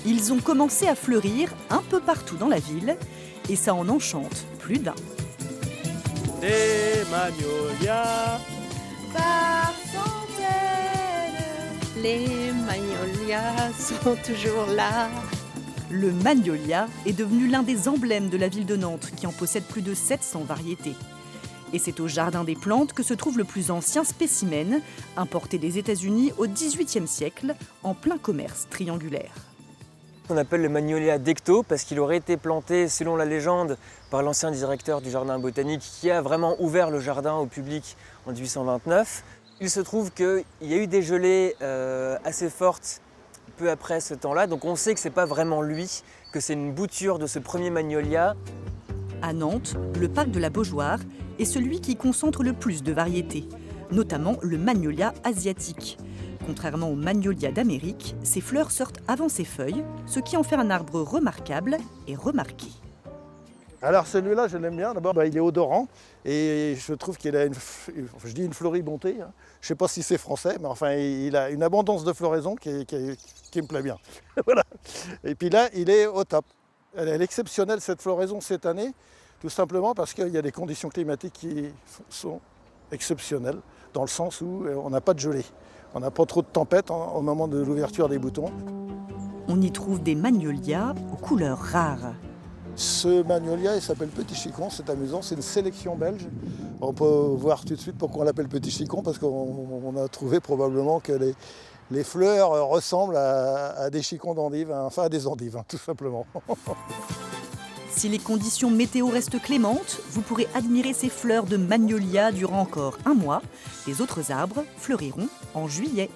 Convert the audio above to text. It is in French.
Ils ont commencé à fleurir un peu partout dans la ville et ça en enchante plus d'un. Des magnolias Par centaines, Les magnolias sont toujours là. le magnolia est devenu l'un des emblèmes de la ville de Nantes qui en possède plus de 700 variétés. Et c'est au Jardin des Plantes que se trouve le plus ancien spécimen, importé des États-Unis au XVIIIe siècle, en plein commerce triangulaire. On appelle le magnolia decto parce qu'il aurait été planté, selon la légende, par l'ancien directeur du jardin botanique qui a vraiment ouvert le jardin au public en 1829. Il se trouve qu'il y a eu des gelées assez fortes peu après ce temps-là, donc on sait que ce n'est pas vraiment lui, que c'est une bouture de ce premier magnolia. À Nantes, le parc de la Beaujoire est celui qui concentre le plus de variétés, notamment le magnolia asiatique. Contrairement au magnolia d'Amérique, ses fleurs sortent avant ses feuilles, ce qui en fait un arbre remarquable et remarqué. Alors celui-là, je l'aime bien. D'abord, il est odorant et je trouve qu'il a une floribonté. Je ne sais pas si c'est français, mais enfin, il a une abondance de floraison qui me plaît bien. Voilà. Et puis là, il est au top. Elle est exceptionnelle, cette floraison, cette année, tout simplement parce qu'il y a des conditions climatiques qui sont exceptionnelles, dans le sens où on n'a pas de gelée. On n'a pas trop de tempête au moment de l'ouverture des boutons. On y trouve des magnolias aux couleurs rares. Ce magnolia, il s'appelle Petit Chicon, c'est amusant, c'est une sélection belge. On peut voir tout de suite pourquoi on l'appelle Petit Chicon, parce qu'on a trouvé probablement que les fleurs ressemblent à des chicons d'endives, enfin à des endives, tout simplement. Si les conditions météo restent clémentes, vous pourrez admirer ces fleurs de magnolia durant encore un mois. Les autres arbres fleuriront en juillet.